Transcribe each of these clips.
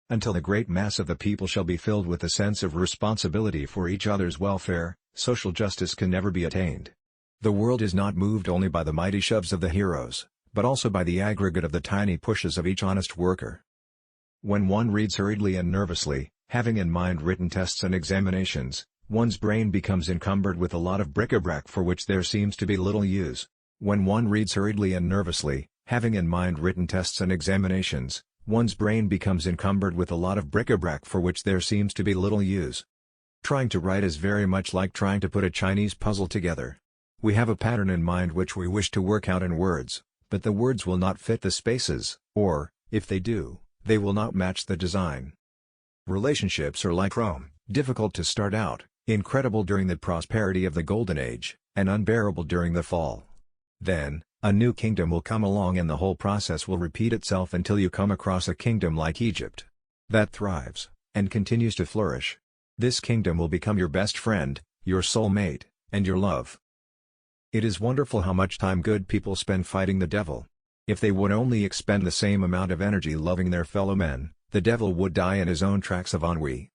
Until the great mass of the people shall be filled with a sense of responsibility for each other's welfare, social justice can never be attained. The world is not moved only by the mighty shoves of the heroes, but also by the aggregate of the tiny pushes of each honest worker. When one reads hurriedly and nervously, having in mind written tests and examinations, one's brain becomes encumbered with a lot of bric-a-brac for which there seems to be little use. When one reads hurriedly and nervously, having in mind written tests and examinations, one's brain becomes encumbered with a lot of bric-a-brac for which there seems to be little use. Trying to write is very much like trying to put a Chinese puzzle together. We have a pattern in mind which we wish to work out in words, but the words will not fit the spaces, or, if they do, they will not match the design. Relationships are like Rome, difficult to start out, incredible during the prosperity of the Golden Age, and unbearable during the fall. Then, a new kingdom will come along and the whole process will repeat itself until you come across a kingdom like Egypt, that thrives, and continues to flourish. This kingdom will become your best friend, your soulmate, and your love. It is wonderful how much time good people spend fighting the devil. If they would only expend the same amount of energy loving their fellow men, the devil would die in his own tracks of ennui.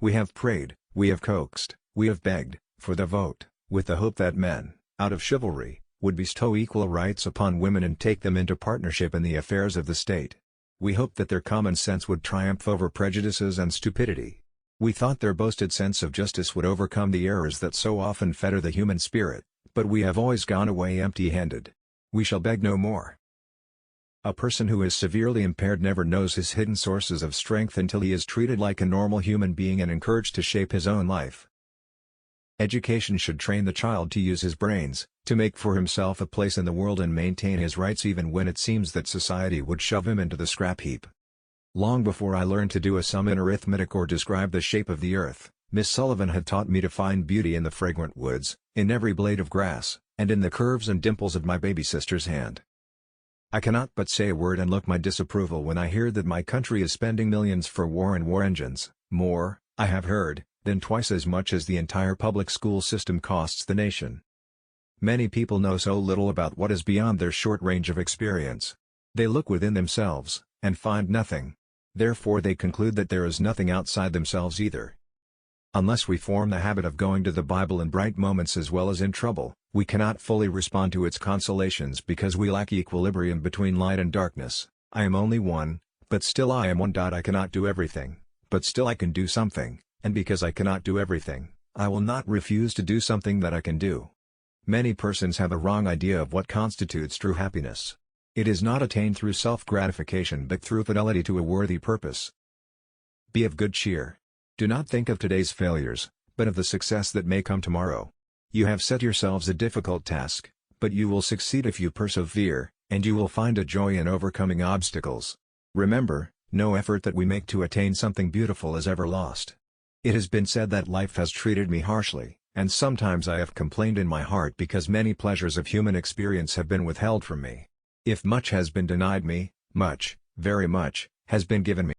We have prayed, we have coaxed, we have begged, for the vote, with the hope that men, out of chivalry, would bestow equal rights upon women and take them into partnership in the affairs of the state. We hoped that their common sense would triumph over prejudices and stupidity. We thought their boasted sense of justice would overcome the errors that so often fetter the human spirit, but we have always gone away empty-handed. We shall beg no more. A person who is severely impaired never knows his hidden sources of strength until he is treated like a normal human being and encouraged to shape his own life. Education should train the child to use his brains, to make for himself a place in the world and maintain his rights even when it seems that society would shove him into the scrap heap. Long before I learned to do a sum in arithmetic or describe the shape of the earth, Miss Sullivan had taught me to find beauty in the fragrant woods, in every blade of grass, and in the curves and dimples of my baby sister's hand. I cannot but say a word and look my disapproval when I hear that my country is spending millions for war and war engines, more, I have heard, than twice as much as the entire public school system costs the nation. Many people know so little about what is beyond their short range of experience. They look within themselves, and find nothing. Therefore they conclude that there is nothing outside themselves either. Unless we form the habit of going to the Bible in bright moments as well as in trouble, we cannot fully respond to its consolations because we lack equilibrium between light and darkness. I am only one, but still I am one. I cannot do everything, but still I can do something, and because I cannot do everything, I will not refuse to do something that I can do. Many persons have a wrong idea of what constitutes true happiness. It is not attained through self-gratification but through fidelity to a worthy purpose. Be of good cheer. Do not think of today's failures, but of the success that may come tomorrow. You have set yourselves a difficult task, but you will succeed if you persevere, and you will find a joy in overcoming obstacles. Remember, no effort that we make to attain something beautiful is ever lost. It has been said that life has treated me harshly, and sometimes I have complained in my heart because many pleasures of human experience have been withheld from me. If much has been denied me, much, very much, has been given me.